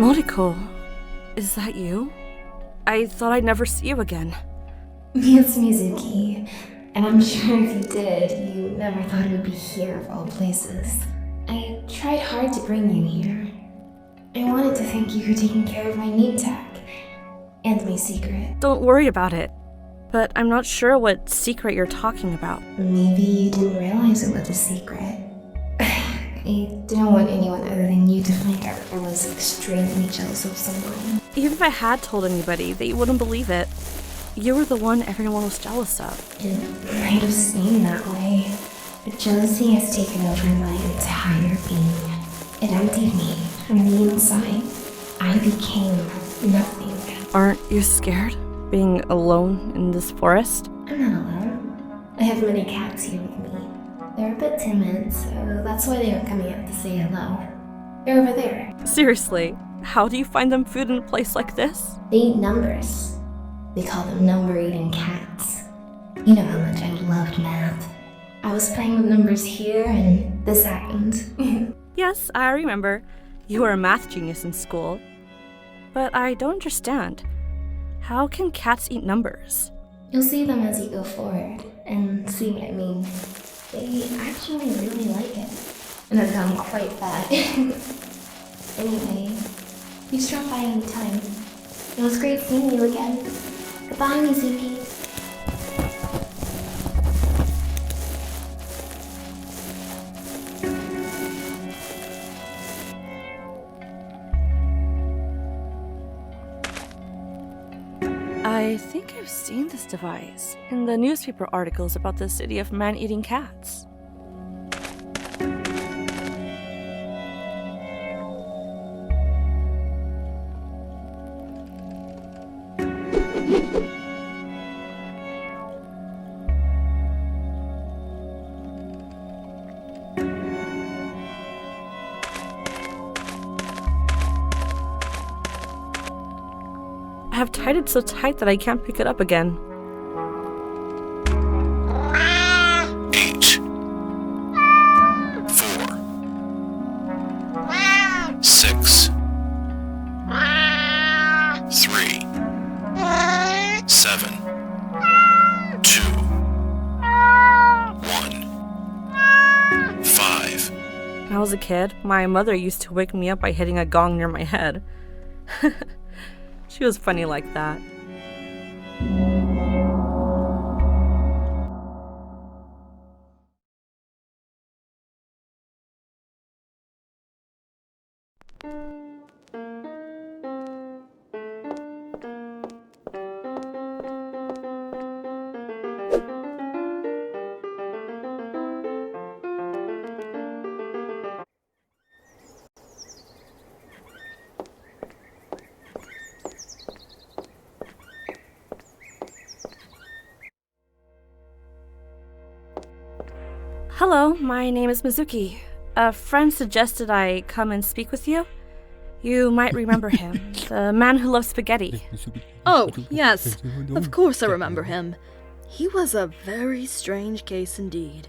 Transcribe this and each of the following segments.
Moriko, is that you? I thought I'd never see you again. It's Mizuki, and I'm sure if you did, you never thought it would be here of all places. I tried hard to bring you here. I wanted to thank you for taking care of my name tag and my secret. Don't worry about it, but I'm not sure what secret you're talking about. Maybe you didn't realize it was a secret. I didn't want anyone other than you to find out I was extremely jealous of someone. Even if I had told anybody, they wouldn't believe it. You were the one everyone was jealous of. It might have seemed that way, but jealousy has taken over my entire being. It emptied me from the inside. I became nothing. Aren't you scared, being alone in this forest? I'm not alone. I have many cats here with me. They're a bit timid, so that's why they aren't coming out to say hello. They're over there. Seriously, how do you find them food in a place like this? They eat numbers. We call them number-eating cats. You know how much I loved math. I was playing with numbers here, and this happened. Yes, I remember. You were a math genius in school. But I don't understand. How can cats eat numbers? You'll see them as you go forward, and see what I mean. They actually really like it. And have gone quite bad. Anyway, please drop by anytime. It was great seeing you again. Goodbye, Mizuki. I think I've seen this device in the newspaper articles about the city of man-eating cats. I have tied it so tight that I can't pick it up again. 8, 4, 6, 3, 7, 2, 1, 5. When I was a kid, my mother used to wake me up by hitting a gong near my head. She was funny like that. Hello, my name is Mizuki. A friend suggested I come and speak with you. You might remember him, the man who loves spaghetti. Oh, yes. Of course I remember him. He was a very strange case indeed.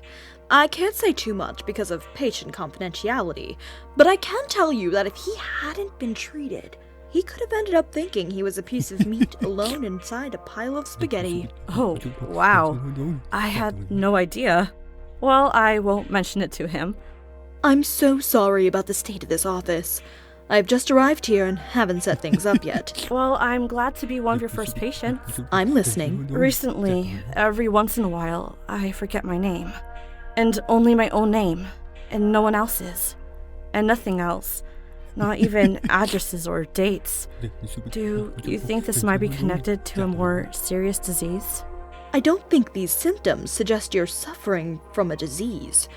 I can't say too much because of patient confidentiality, but I can tell you that if he hadn't been treated, he could have ended up thinking he was a piece of meat alone inside a pile of spaghetti. Oh, wow. I had no idea. Well, I won't mention it to him. I'm so sorry about the state of this office. I've just arrived here and haven't set things up yet. Well, I'm glad to be one of your first patients. I'm listening. Recently, every once in a while, I forget my name. And only my own name. And no one else's. And nothing else. Not even addresses or dates. Do you think this might be connected to a more serious disease? I don't think these symptoms suggest you're suffering from a disease.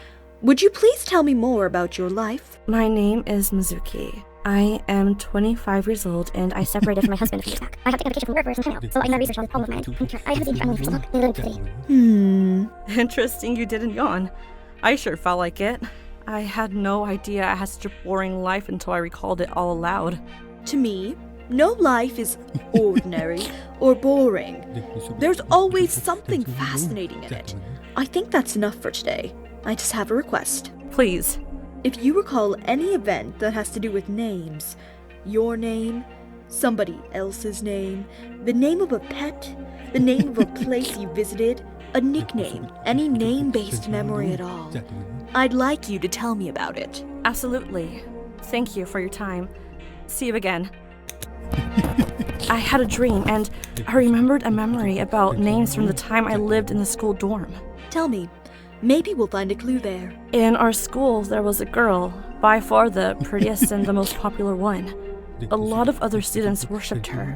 Would you please tell me more about your life? My name is Mizuki. I am 25 years old and I separated from my husband a few years back. I have taken vacation from work for some time now, so I now research on the problem of my head. I have a family for Interesting you didn't yawn. I sure felt like it. I had no idea I had such a boring life until I recalled it all aloud. To me, no life is ordinary or boring. There's always something fascinating in it. I think that's enough for today. I just have a request. Please. If you recall any event that has to do with names, your name, somebody else's name, the name of a pet, the name of a place you visited, a nickname, any name-based memory at all. I'd like you to tell me about it. Absolutely. Thank you for your time. See you again. I had a dream, and I remembered a memory about names from the time I lived in the school dorm. Tell me. Maybe we'll find a clue there. In our school, there was a girl, by far the prettiest and the most popular one. A lot of other students worshipped her.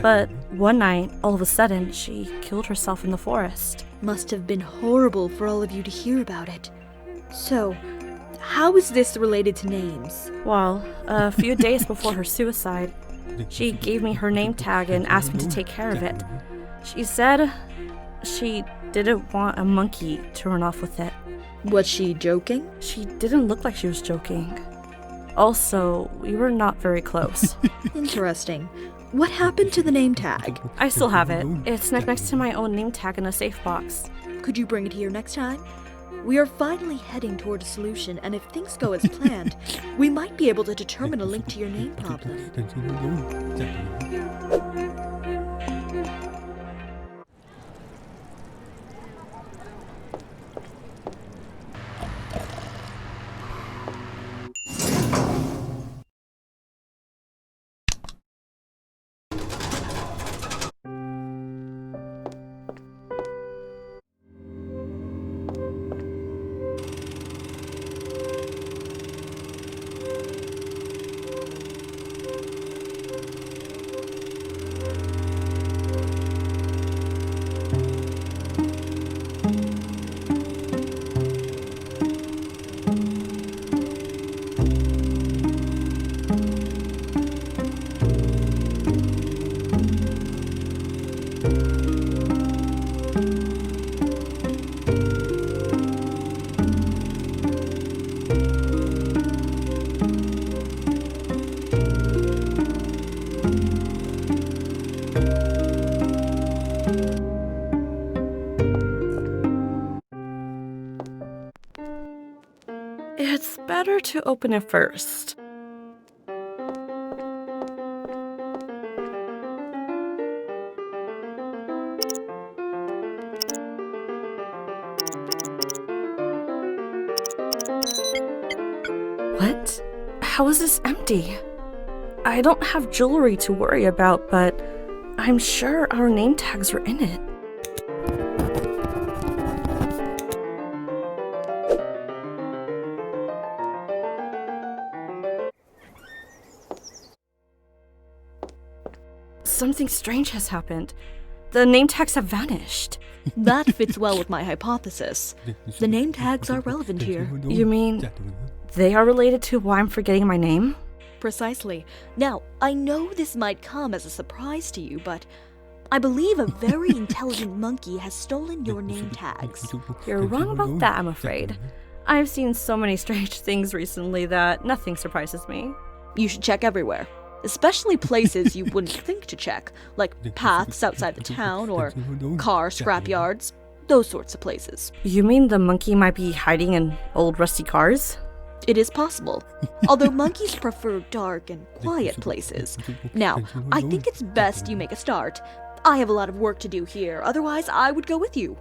But one night, all of a sudden, she killed herself in the forest. Must have been horrible for all of you to hear about it. So, how is this related to names? Well, a few days before her suicide, she gave me her name tag and asked me to take care of it. She said she didn't want a monkey to run off with it. Was she joking? She didn't look like she was joking. Also, we were not very close. Interesting. What happened to the name tag? I still have it. It's next to my own name tag in a safe box. Could you bring it here next time? We are finally heading toward a solution, and if things go as planned, we might be able to determine a link to your name problem. It's better to open it first. What? How is this empty? I don't have jewelry to worry about, but I'm sure our name tags were in it. Something strange has happened. The name tags have vanished. That fits well with my hypothesis. The name tags are relevant here. You mean they are related to why I'm forgetting my name? Precisely. Now, I know this might come as a surprise to you, but I believe a very intelligent monkey has stolen your name tags. You're wrong about that, I'm afraid. I've seen so many strange things recently that nothing surprises me. You should check everywhere, especially places you wouldn't think to check, like paths outside the town or car scrapyards, those sorts of places. You mean the monkey might be hiding in old rusty cars? It is possible, although monkeys prefer dark and quiet places. Now, I think it's best you make a start. I have a lot of work to do here, otherwise I would go with you.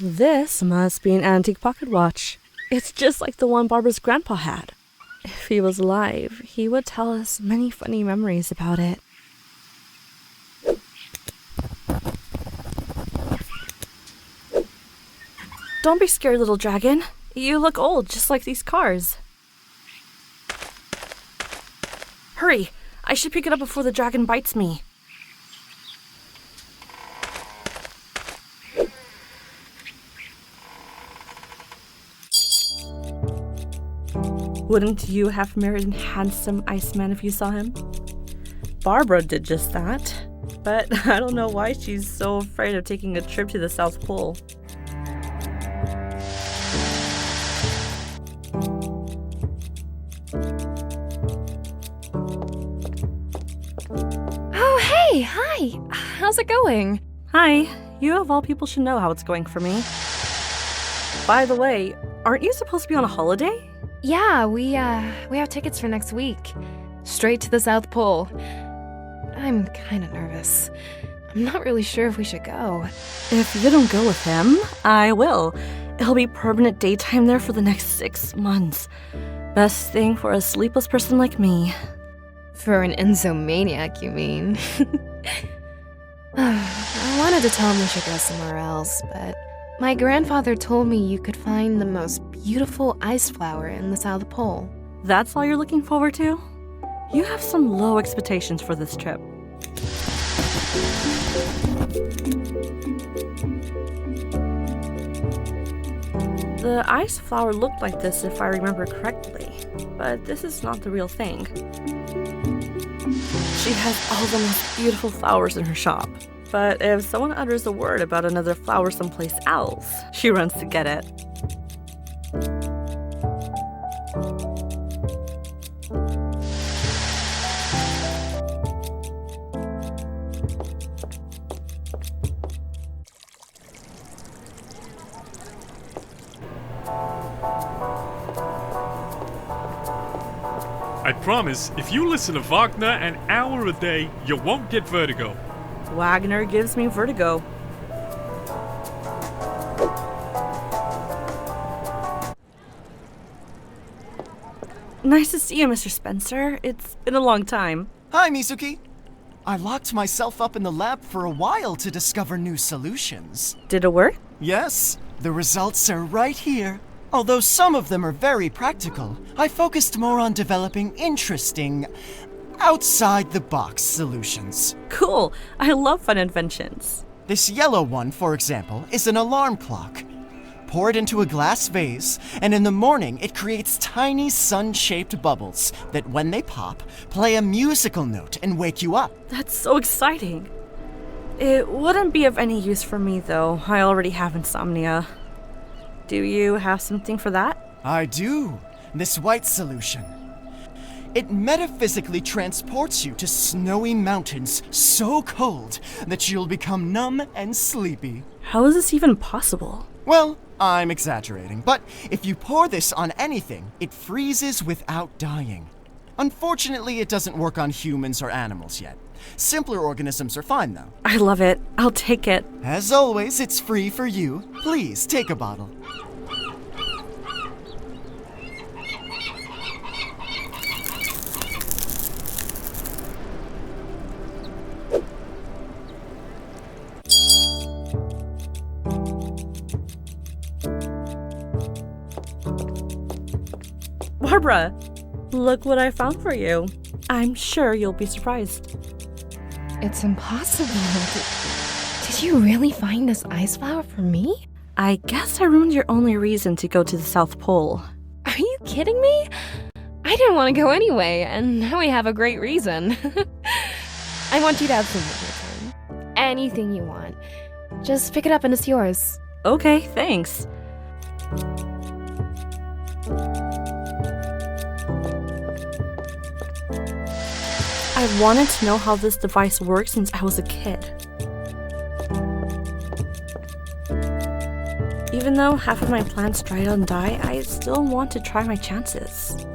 This must be an antique pocket watch. It's just like the one Barbara's grandpa had. If he was alive, he would tell us many funny memories about it. Don't be scared, little dragon. You look old, just like these cars. Hurry! I should pick it up before the dragon bites me. Wouldn't you have married a handsome Iceman if you saw him? Barbara did just that. but I don't know why she's so afraid of taking a trip to the South Pole. Oh, hey, hi. How's it going? Hi, you of all people should know how it's going for me. By the way, aren't you supposed to be on a holiday? Yeah, we have tickets for next week. Straight to the South Pole. I'm kinda nervous. I'm not really sure if we should go. If you don't go with him, I will. It'll be permanent daytime there for the next 6 months. Best thing for a sleepless person like me. For an enzomaniac, you mean? I wanted to tell him we should go somewhere else, but my grandfather told me you could find the most beautiful ice flower in the South Pole. That's all you're looking forward to? You have some low expectations for this trip. The ice flower looked like this if I remember correctly, but this is not the real thing. She has all the most beautiful flowers in her shop, but if someone utters a word about another flower someplace else, she runs to get it. I promise, if you listen to Wagner an hour a day, you won't get vertigo. Wagner gives me vertigo. Nice to see you, Mr. Spencer. It's been a long time. Hi, Mizuki. I locked myself up in the lab for a while to discover new solutions. Did it work? Yes, the results are right here. Although some of them are very practical, I focused more on developing interesting, outside-the-box solutions. Cool. I love fun inventions. This yellow one, for example, is an alarm clock. Pour it into a glass vase, and in the morning it creates tiny sun-shaped bubbles that, when they pop, play a musical note and wake you up. That's so exciting. It wouldn't be of any use for me, though. I already have insomnia. Do you have something for that? I do. This white solution. It metaphysically transports you to snowy mountains so cold that you'll become numb and sleepy. How is this even possible? Well, I'm exaggerating, but if you pour this on anything, it freezes without dying. Unfortunately, it doesn't work on humans or animals yet. Simpler organisms are fine, though. I love it. I'll take it. As always, it's free for you. Please, take a bottle. Barbara, look what I found for you. I'm sure you'll be surprised. It's impossible. Did you really find this ice flower for me? I guess I ruined your only reason to go to the South Pole. Are you kidding me? I didn't want to go anyway, and now we have a great reason. I want you to have something in return. Anything you want. Just pick it up and it's yours. Okay, thanks. I've wanted to know how this device works since I was a kid. Even though half of my plants dried out and die, I still want to try my chances.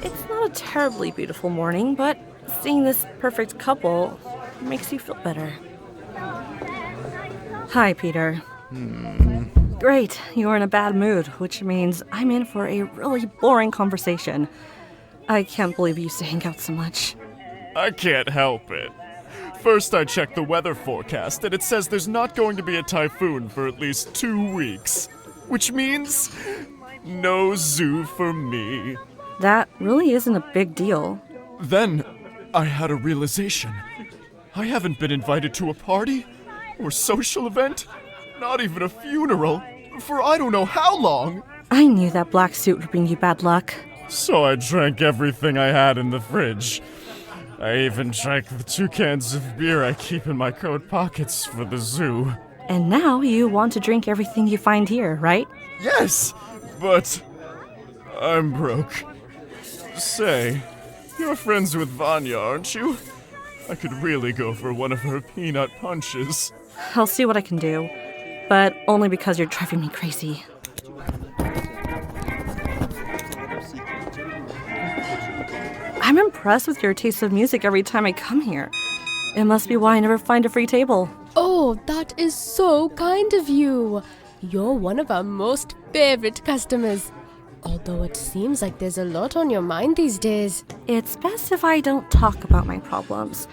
It's not a terribly beautiful morning, but seeing this perfect couple makes you feel better. Hi, Peter. Great, you're in a bad mood, which means I'm in for a really boring conversation. I can't believe you used to hang out so much. I can't help it. First, I checked the weather forecast, and it says there's not going to be a typhoon for at least 2 weeks. Which means no zoo for me. That really isn't a big deal. Then, I had a realization. I haven't been invited to a party or social event Not even a funeral. For I don't know how long. I knew that black suit would bring you bad luck. So I drank everything I had in the fridge. I even drank the 2 cans of beer I keep in my coat pockets for the zoo. And now you want to drink everything you find here, right? Yes, but I'm broke. Say, you're friends with Vanya, aren't you? I could really go for one of her peanut punches. I'll see what I can do, but only because you're driving me crazy. I'm impressed with your taste of music every time I come here. It must be why I never find a free table. Oh, that is so kind of you. You're one of our most favorite customers. Although it seems like there's a lot on your mind these days. It's best if I don't talk about my problems.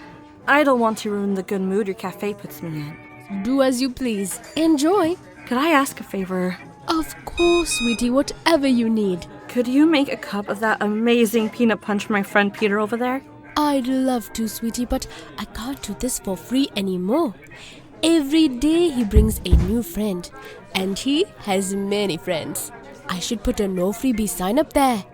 I don't want to ruin the good mood your cafe puts me in. Do as you please. Enjoy. Could I ask a favor? Of course, sweetie, whatever you need. Could you make a cup of that amazing peanut punch for my friend Peter over there? I'd love to, sweetie, but I can't do this for free anymore. Every day he brings a new friend, and he has many friends. I should put a no freebie sign up there.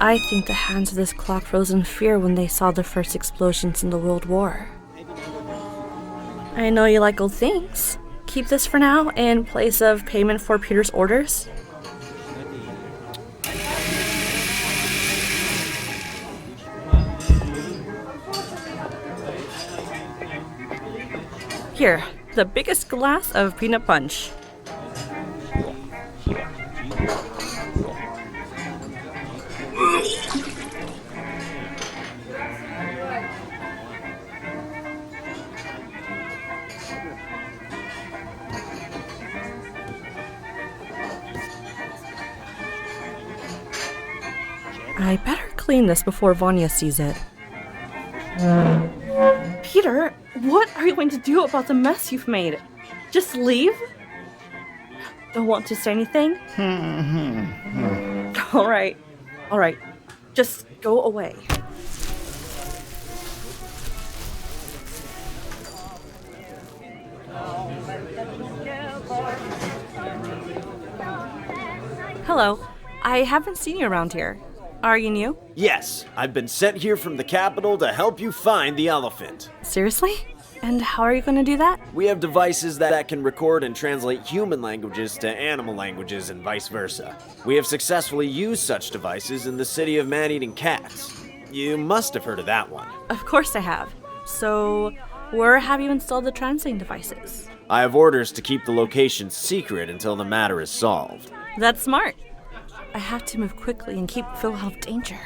I think the hands of this clock rose in fear when they saw the first explosions in the World War. I know you like old things. Keep this for now in place of payment for Peter's orders. Here, the biggest glass of peanut punch. I better clean this before Vanya sees it. Peter, what are you going to do about the mess you've made? Just leave? Don't want to say anything? All right. Just go away. Hello. I haven't seen you around here. Are you new? Yes, I've been sent here from the capital to help you find the elephant. Seriously? And how are you going to do that? We have devices that can record and translate human languages to animal languages and vice versa. We have successfully used such devices in the city of man-eating cats. You must have heard of that one. Of course I have. So, where have you installed the translating devices? I have orders to keep the location secret until the matter is solved. That's smart. I have to move quickly and keep Phil out of danger.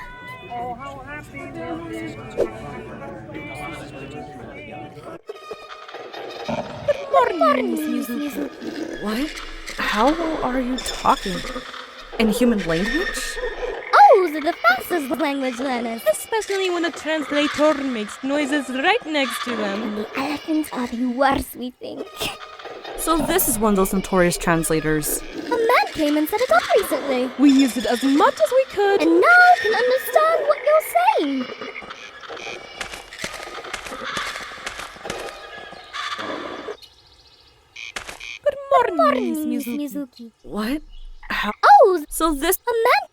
Good morning, Mizuki. What? How are you talking? In human language? Oh, they're the fastest language learners. Especially when a translator makes noises right next to them. And the elephants are the worst, we think. So this is one of those notorious translators. A man came and set it up recently. We used it as much as we could. And now I can understand what you're saying. Good morning, Miss Mizuki. What? How? Oh, So this... a man...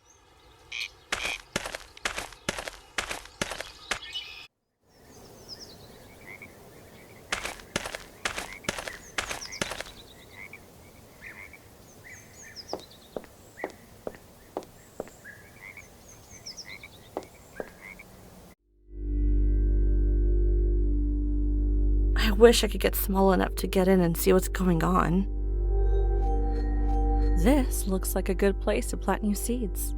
I wish I could get small enough to get in and see what's going on. This looks like a good place to plant new seeds.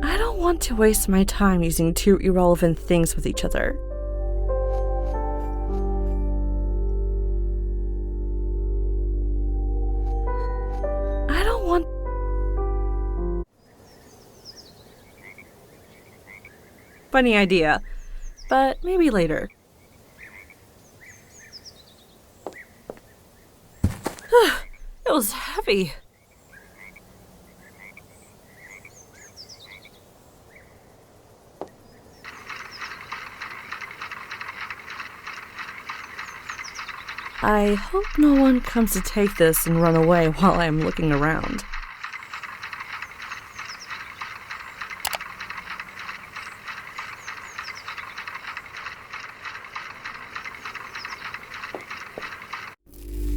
I don't want to waste my time using two irrelevant things with each other. I don't want... Funny idea, but maybe later. was heavy. I hope no one comes to take this and run away while I'm looking around.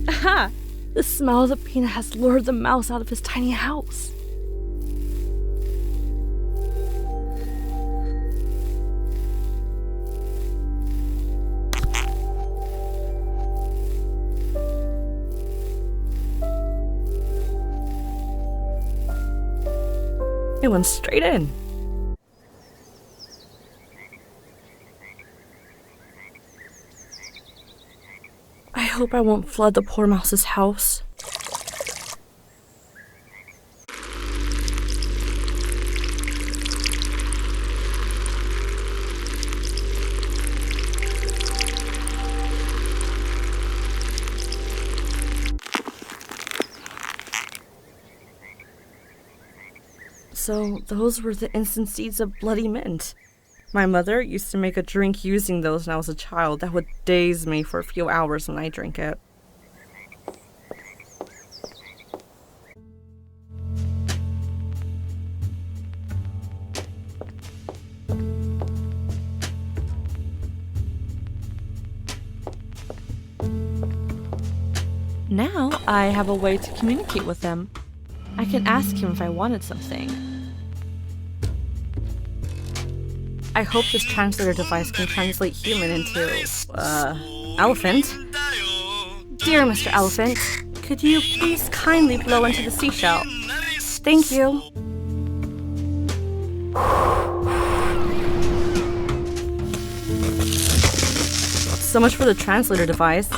Aha! The smell of the peanut has lured the mouse out of his tiny house. It went straight in. I hope I won't flood the poor mouse's house. So those were the instant seeds of bloody mint. My mother used to make a drink using those when I was a child that would daze me for a few hours when I drank it. Now I have a way to communicate with them. I can ask him if I wanted something. I hope this translator device can translate human into, elephant. Dear Mr. Elephant, could you please kindly blow into the seashell? Thank you. So much for the translator device.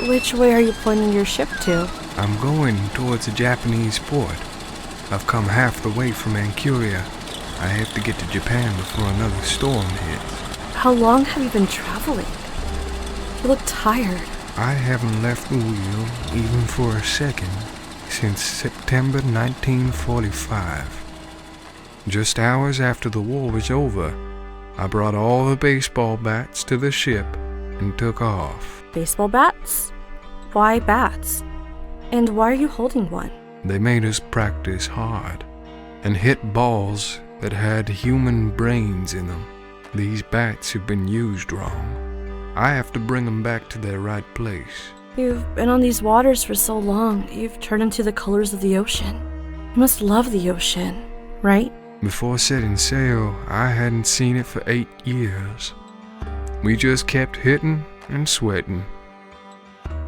Which way are you pointing your ship to? I'm going towards a Japanese port. I've come half the way from Manchuria. I have to get to Japan before another storm hits. How long have you been traveling? You look tired. I haven't left the wheel, even for a second, since September 1945. Just hours after the war was over, I brought all the baseball bats to the ship and took off. Baseball bats? Why bats? And why are you holding one? They made us practice hard and hit balls that had human brains in them. These bats have been used wrong. I have to bring them back to their right place. You've been on these waters for so long, you've turned into the colors of the ocean. You must love the ocean, right? Before setting sail, I hadn't seen it for 8 years. We just kept hitting and sweating.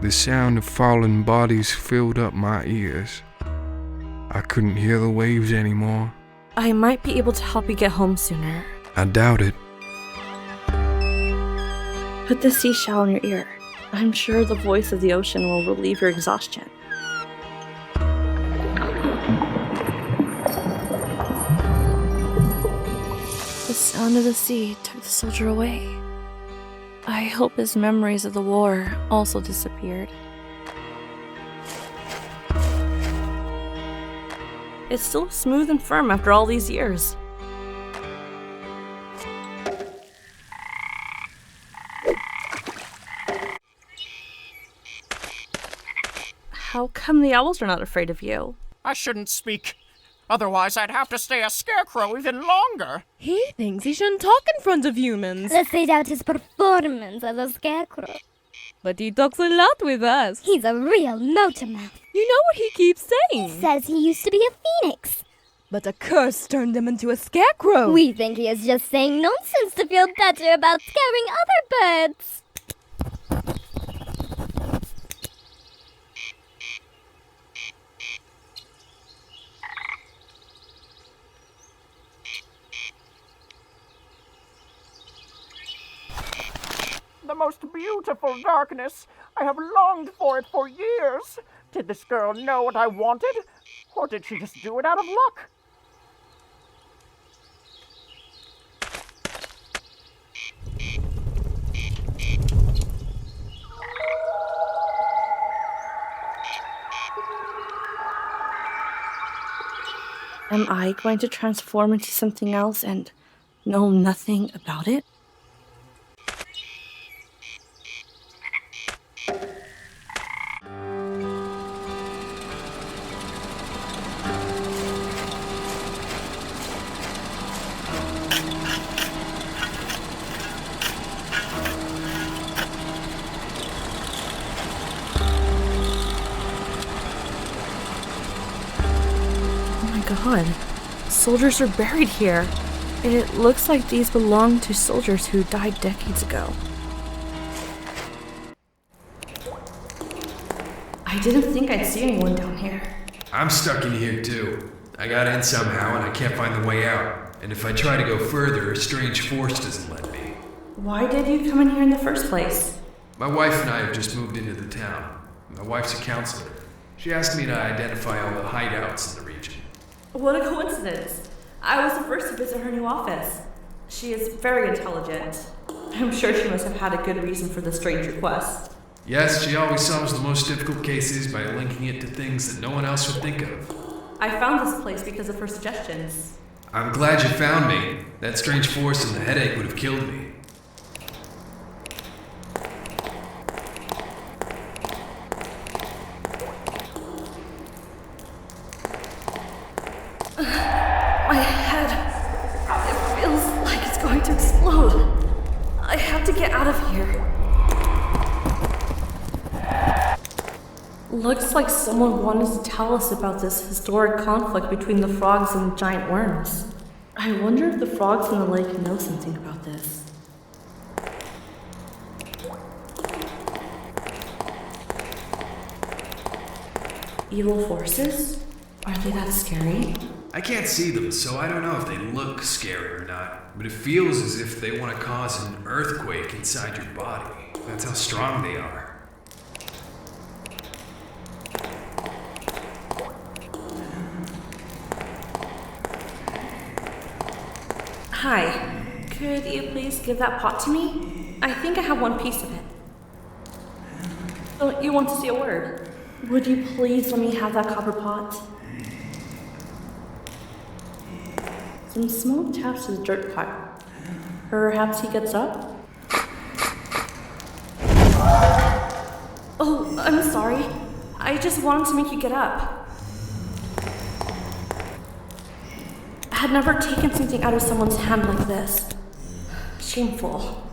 The sound of falling bodies filled up my ears. I couldn't hear the waves anymore. I might be able to help you get home sooner. I doubt it. Put the seashell in your ear. I'm sure the voice of the ocean will relieve your exhaustion. The sound of the sea took the soldier away. I hope his memories of the war also disappeared. It's still smooth and firm after all these years. How come the owls are not afraid of you? I shouldn't speak. Otherwise, I'd have to stay a scarecrow even longer. He thinks he shouldn't talk in front of humans. Let's say doubt his performance as a scarecrow. But he talks a lot with us. He's a real motormouth. You know what he keeps saying? He says he used to be a phoenix. But a curse turned him into a scarecrow. We think he is just saying nonsense to feel better about scaring other birds. The most beautiful darkness. I have longed for it for years. Did this girl know what I wanted? Or did she just do it out of luck? Am I going to transform into something else and know nothing about it? God, soldiers are buried here. It looks like these belong to soldiers who died decades ago. I didn't think I'd see anyone down here. I'm stuck in here too. I got in somehow and I can't find the way out. And if I try to go further, a strange force doesn't let me. Why did you come in here in the first place? My wife and I have just moved into the town. My wife's a counselor. She asked me to identify all the hideouts in the region. What a coincidence. I was the first to visit her new office. She is very intelligent. I'm sure she must have had a good reason for the strange request. Yes, she always solves the most difficult cases by linking it to things that no one else would think of. I found this place because of her suggestions. I'm glad you found me. That strange force and the headache would have killed me. My head, it feels like it's going to explode. I have to get out of here. Looks like someone wanted to tell us about this historic conflict between the frogs and giant worms. I wonder if the frogs in the lake know something about this. Evil forces? Are they that scary? I can't see them, so I don't know if they look scary or not, but it feels as if they want to cause an earthquake inside your body. That's how strong they are. Hi, could you please give that pot to me? I think I have one piece of it. Don't you want to say a word? Would you please let me have that copper pot? Some small taps to the dirt pile. Perhaps he gets up? Oh, I'm sorry. I just wanted to make you get up. I had never taken something out of someone's hand like this. Shameful.